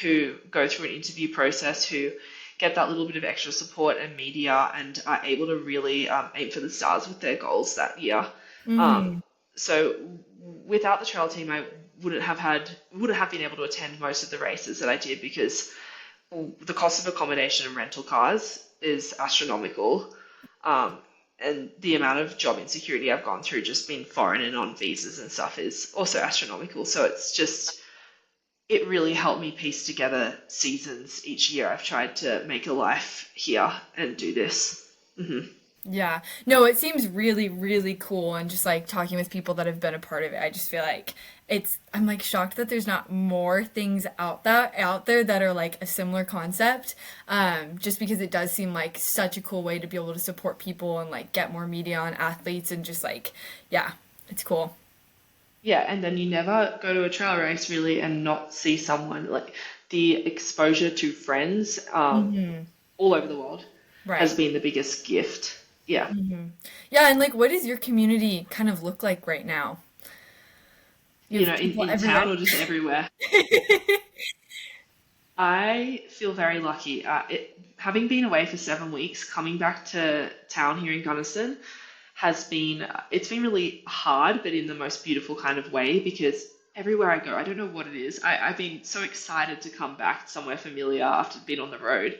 who go through an interview process who get that little bit of extra support and media and are able to really aim for the stars with their goals that year. Um, Mm. so without the trail team, I wouldn't have been able to attend most of the races that I did because the cost of accommodation and rental cars is astronomical. And the amount of job insecurity I've gone through just being foreign and on visas and stuff is also astronomical. So it's just it really helped me piece together seasons each year. I've tried to make a life here and do this. Yeah. No, it seems really, really cool. And just like talking with people that have been a part of it, I just feel like I'm like shocked that there's not more things out there that are like a similar concept. Just because it does seem like such a cool way to be able to support people and like get more media on athletes and just like, yeah, it's cool. Yeah, and then you never go to a trail race really and not see someone like the exposure to friends Hmm. all over the world has Right. been the biggest gift. Yeah. Hmm. Yeah. And like, what does your community kind of look like right now? You You have know, people in everywhere. town or just everywhere. I feel very lucky. Having been away for 7 weeks, coming back to town here in Gunnison it's been really hard, but in the most beautiful kind of way because everywhere I go, I don't know what it is. I've been so excited to come back somewhere familiar after being on the road.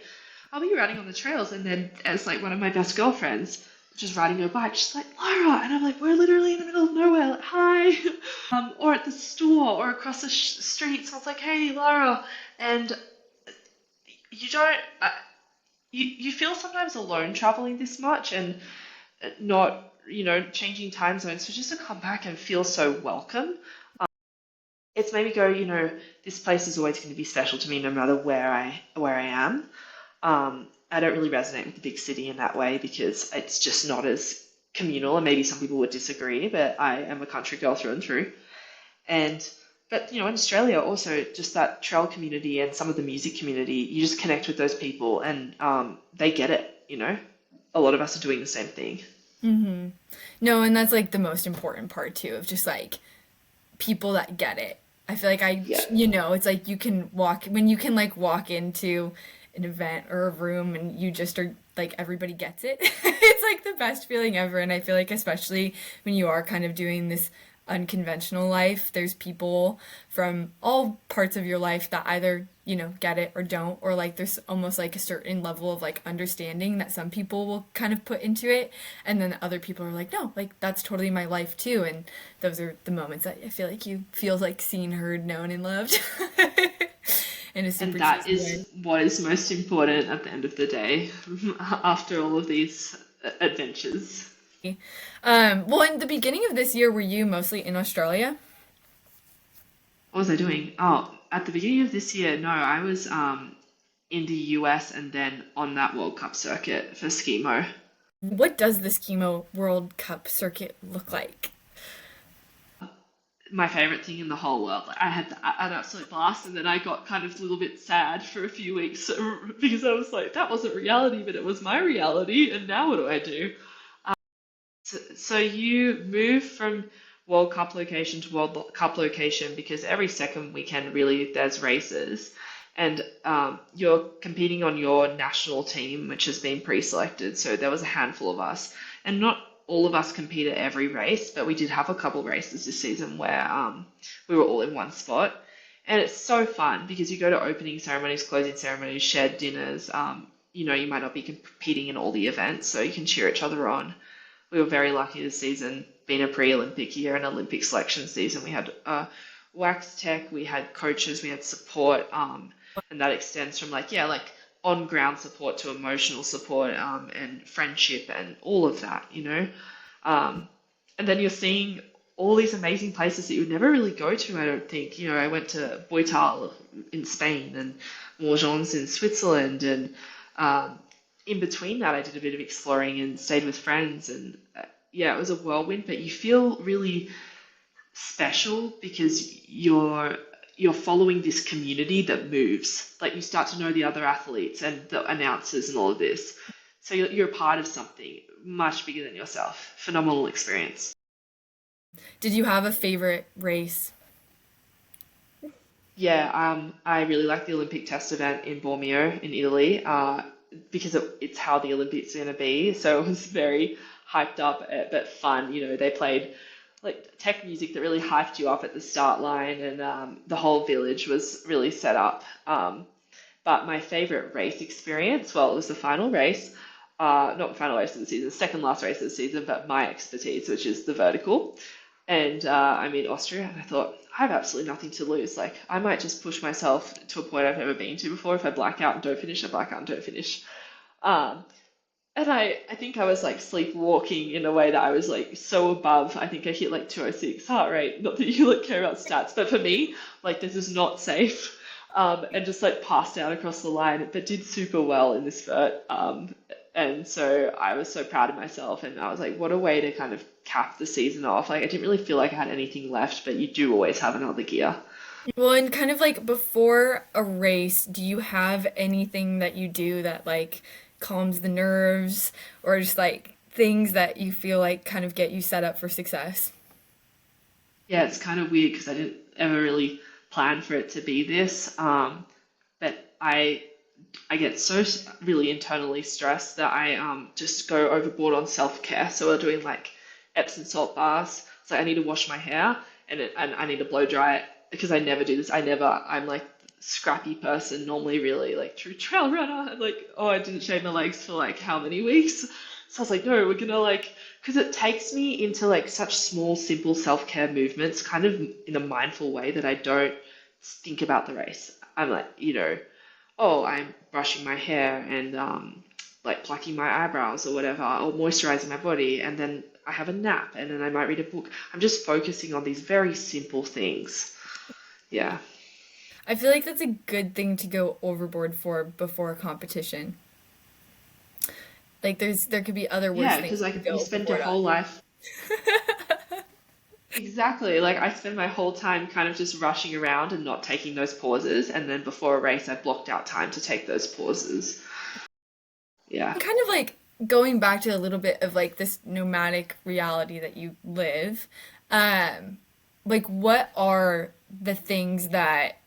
I'll be riding on the trails, and then as like one of my best girlfriends, just riding her bike, she's like, Lara, and I'm like, we're literally in the middle of nowhere, like, hi, or at the store or across the street. So I was like, hey, Lara, and you don't, you feel sometimes alone traveling this much and not, changing time zones. So just to come back and feel so welcome, it's made me go, this place is always going to be special to me no matter where I am. I don't really resonate with the big city in that way because it's just not as communal, and maybe some people would disagree, but I am a country girl through and through. And but in Australia also just that trail community and some of the music community, you just connect with those people and they get it. A lot of us are doing the same thing. Hmm. No, and that's like the most important part too, of just like people that get it. I feel like Yeah. it's like you can when you can like walk into an event or a room and you just are like everybody gets it. It's like the best feeling ever. And I feel like especially when you are kind of doing this unconventional life, there's people from all parts of your life that either, get it or don't, or like there's almost like a certain level of like understanding that some people will kind of put into it. And then other people are like, no, like that's totally my life too. And those are the moments that I feel like you feel like seen, heard, known, and loved in a And super that cheesy way. is what is most important at the end of the day after all of these adventures. Well, in the beginning of this year, were you mostly in Australia? What was I doing? Oh, at the beginning of this year, no, I was in the US and then on that World Cup circuit for skimo. What does the Schemo World Cup circuit look like? My favorite thing in the whole world. Like, I had an absolute blast, and then I got kind of a little bit sad for a few weeks because I was like, that wasn't reality, but it was my reality, and now what do I do? So you move from World Cup location to World Cup location because every second weekend, really, there's races, and you're competing on your national team, which has been pre-selected. So there was a handful of us, and not all of us compete at every race, but we did have a couple races this season where we were all in one spot. And it's so fun because you go to opening ceremonies, closing ceremonies, shared dinners. You might not be competing in all the events, so you can cheer each other on. We were very lucky this season, being a pre-Olympic year and Olympic selection season. We had wax tech, we had coaches, we had support, and that extends from like on ground support to emotional support, and friendship and all of that. Um, and then you're seeing all these amazing places that you would never really go to, I don't think. I went to Boital in Spain and Morgins in Switzerland, and um, in between that, I did a bit of exploring and stayed with friends. And yeah, it was a whirlwind, but you feel really special because you're following this community that moves. Like you start to know the other athletes and the announcers and all of this. So you're a part of something much bigger than yourself. Phenomenal experience. Did you have a favorite race? Yeah, I really like the Olympic test event in Bormio in Italy, because it's how the Olympics are going to be. So it was very hyped up, but fun. They played like tech music that really hyped you up at the start line, and the whole village was really set up. But my favorite race experience, well, it was the final race, not the final race of the season, second last race of the season, but my expertise, which is the vertical. And I'm in Austria, and I thought I have absolutely nothing to lose. Like, I might just push myself to a point I've never been to before. If I black out and don't finish, I black out and don't finish. Um, and I think I was like sleepwalking in a way that I was like so above. I think I hit like 206 heart rate. Not that you like care about stats, but for me, like this is not safe. And just like passed out across the line, but did super well in this vert. And so I was so proud of myself, and I was like, what a way to kind of cap the season off. Like I didn't really feel like I had anything left, but you do always have another gear. Well, and kind of like before a race, do you have anything that you do that like calms the nerves or just like things that you feel like kind of get you set up for success? Yeah, it's kind of weird because I didn't ever really plan for it to be this. But I get so really internally stressed that I just go overboard on self-care. So we're doing like Epsom salt baths. So I need to wash my hair and I need to blow dry it because I never do this. I'm like scrappy person normally really like true trail runner. And like, oh, I didn't shave my legs for like how many weeks? So I was like, no, we're gonna like, because it takes me into like such small, simple self-care movements, kind of in a mindful way that I don't think about the race. I'm like, oh, I'm brushing my hair and like plucking my eyebrows or whatever, or moisturizing my body, and then I have a nap, and then I might read a book. I'm just focusing on these very simple things. Yeah. I feel like that's a good thing to go overboard for before a competition. Like there could be other worse Yeah, things because to like you go spend your overboard whole on. life. Exactly. Like I spend my whole time kind of just rushing around and not taking those pauses, and then before a race, I blocked out time to take those pauses. Yeah. Kind of like going back to a little bit of like this nomadic reality that you live. Um, like what are the things that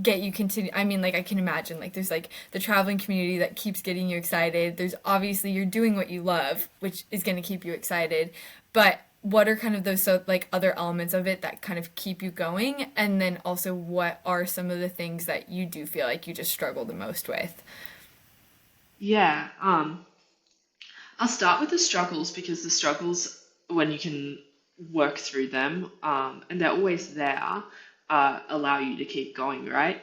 get you continue I mean like I can imagine like there's like the traveling community that keeps getting you excited. There's obviously you're doing what you love, which is going to keep you excited. But what are kind of those so like other elements of it that kind of keep you going? And then also what are some of the things that you do feel like you just struggle the most with? Yeah. I'll start with the struggles because the struggles, when you can work through them, and they're always there, allow you to keep going, right?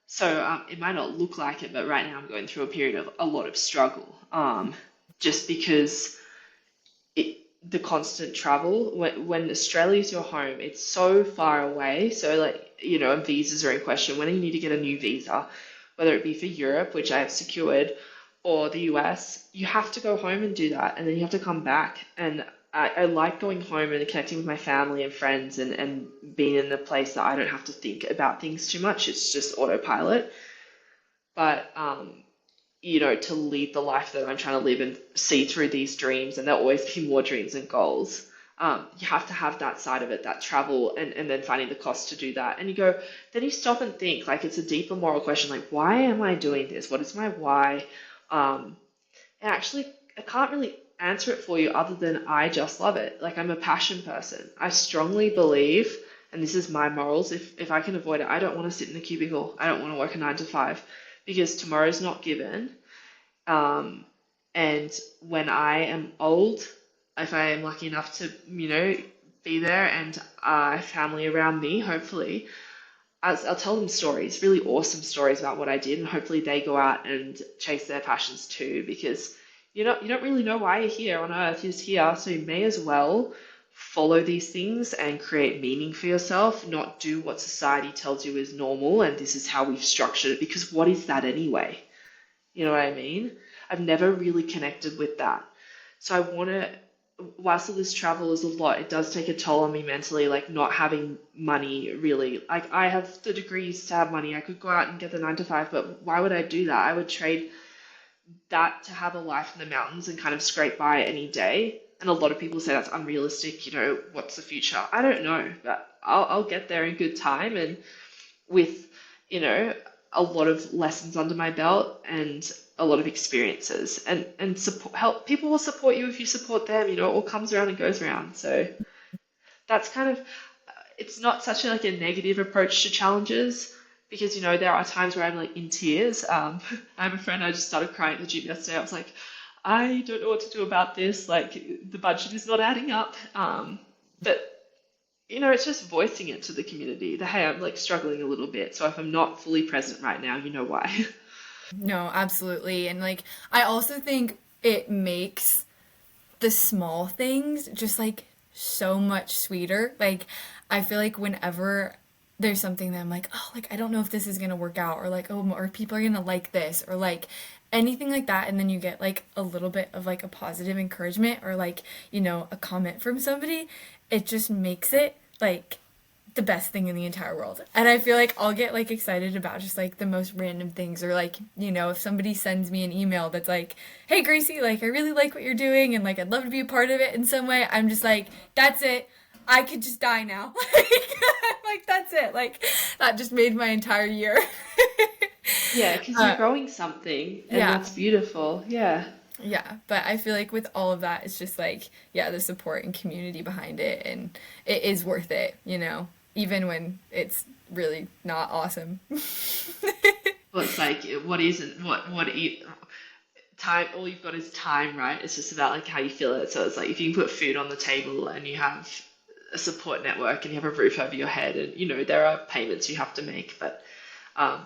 So it might not look like it, but right now I'm going through a period of a lot of struggle, just because it, the constant travel, when Australia's your home, it's so far away. So like, and visas are in question. When you need to get a new visa, whether it be for Europe, which I have secured, or the US, you have to go home and do that, and then you have to come back. And I like going home and connecting with my family and friends and being in a place that I don't have to think about things too much. It's just autopilot. But to lead the life that I'm trying to live and see through these dreams, and there'll always be more dreams and goals. You have to have that side of it, that travel, and then finding the cost to do that. And then you stop and think, like it's a deeper moral question, like why am I doing this? What is my why? Um, and actually, I can't really answer it for you other than I just love it. Like I'm a passion person. I strongly believe, and this is my morals, if I can avoid it, I don't want to sit in a cubicle. I don't want to work a 9 to 5 because tomorrow's not given. Um, and when I am old, if I am lucky enough to, be there and family around me, hopefully, I'll tell them stories, really awesome stories about what I did, and hopefully they go out and chase their passions too, because you don't really know why you're here on earth. You're just here, so you may as well follow these things and create meaning for yourself, not do what society tells you is normal and this is how we've structured it, because what is that anyway? You know what I mean? I've never really connected with that. So I want to, whilst all this travel is a lot, it does take a toll on me mentally, like not having money really. Like I have the degrees to have money. I could go out and get the 9 to 5, but why would I do that? I would trade that to have a life in the mountains and kind of scrape by any day. And a lot of people say that's unrealistic. What's the future? I don't know, but I'll get there in good time and with, you know, a lot of lessons under my belt and a lot of experiences and support help people will support you if you support them. It all comes around and goes around. So that's kind of it's not such like a negative approach to challenges because there are times where I'm like in tears. I have a friend, I just started crying at the gym yesterday. I was like, I don't know what to do about this. Like the budget is not adding up. But it's just voicing it to the community that, hey, I'm like struggling a little bit. So if I'm not fully present right now, you know why. No, absolutely. And like I also think it makes the small things just like so much sweeter. Like I feel like whenever there's something that I'm like, oh, like I don't know if this is gonna work out, or like, oh, or people are gonna like this, or like anything like that, and then you get like a little bit of like a positive encouragement or like, a comment from somebody, it just makes it like the best thing in the entire world. And I feel like I'll get like excited about just like the most random things, or like, if somebody sends me an email that's like, "Hey Gracie, like I really like what you're doing and like I'd love to be a part of it in some way." I'm just like, "That's it. I could just die now." Like that's it. Like that just made my entire year. Yeah, because you're uh, growing something and yeah. that's beautiful. Yeah. Yeah, but I feel like with all of that, it's just like, yeah, the support and community behind it, and it is worth it, even when it's really not awesome. Well, it's like, what isn't, time, all you've got is time, right? It's just about like how you feel it. So it's like if you can put food on the table and you have a support network and you have a roof over your head and, there are payments you have to make, but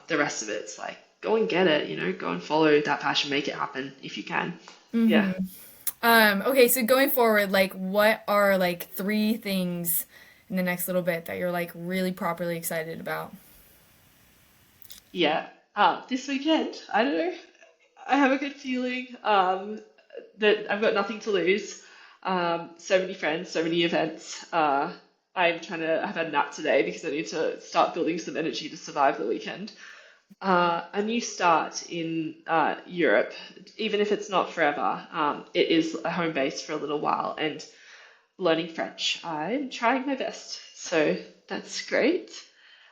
the rest of it's like, go and get it, go and follow that passion, make it happen if you can. Yeah. Hmm. Okay, so going forward, like, what are like three things in the next little bit that you're like really properly excited about? Yeah. This weekend, I don't know. I have a good feeling that I've got nothing to lose. So many friends, so many events. I'm trying to have a nap today because I need to start building some energy to survive the weekend. A new start in Europe, even if it's not forever, it is a home base for a little while, and learning French. I'm trying my best, so that's great.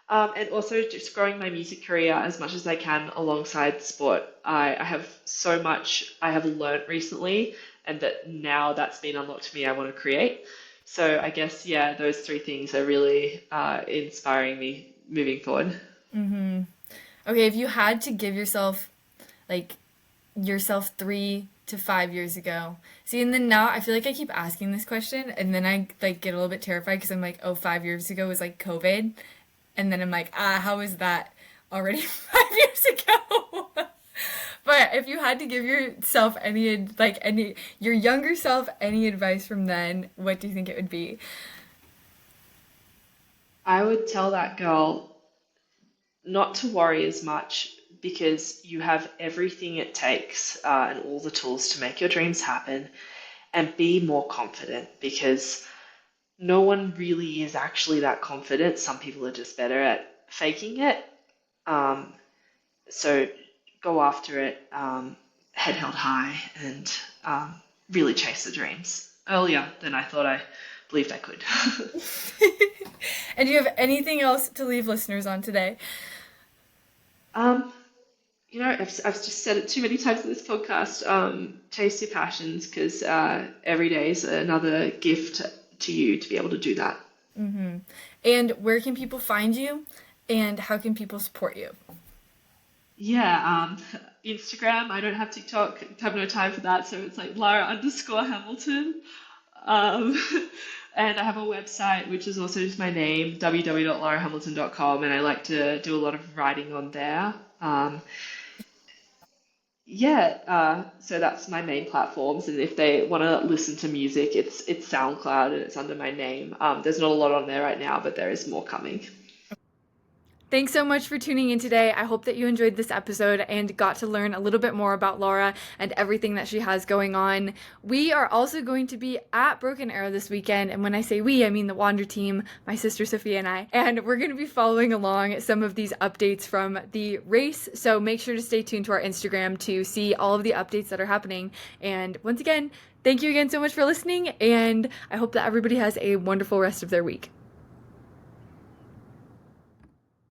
And also just growing my music career as much as I can alongside sport. I have so much I have learned recently, and that now that's been unlocked to me, I want to create. So I guess, yeah, those three things are really inspiring me moving forward. Hmm. Okay, if you had to give like, yourself 3 to 5 years ago. See, and then now I feel like I keep asking this question, and then I like get a little bit terrified because I'm like, oh, 5 years ago was like COVID. And then I'm like, how is that already 5 years ago? But if you had to give yourself your younger self any advice from then, what do you think it would be? I would tell that girl not to worry as much because you have everything it takes and all the tools to make your dreams happen, and be more confident because no one really is actually that confident. Some people are just better at faking it. Um, so go after it, head held high, and really chase the dreams earlier than I thought I believed I could. And do you have anything else to leave listeners on today? um, I've just said it too many times in this podcast. Chase your passions because every day is another gift to you to be able to do that. Hmm. And where can people find you? And how can people support you? Yeah, Instagram. I don't have TikTok. Have no time for that. So it's like Lara_Hamilton. Um, and I have a website which is also just my name, www.larahamilton.com, and I like to do a lot of writing on there. Yeah, so that's my main platforms, and if they want to listen to music, it's SoundCloud and it's under my name. There's not a lot on there right now, but there is more coming. Thanks so much for tuning in today. I hope that you enjoyed this episode and got to learn a little bit more about Laura and everything that she has going on. We are also going to be at Broken Arrow this weekend, and when I say we, I mean the Wander team, my sister Sophia and I. And we're going to be following along some of these updates from the race, so make sure to stay tuned to our Instagram to see all of the updates that are happening. And once again, thank you again so much for listening, and I hope that everybody has a wonderful rest of their week.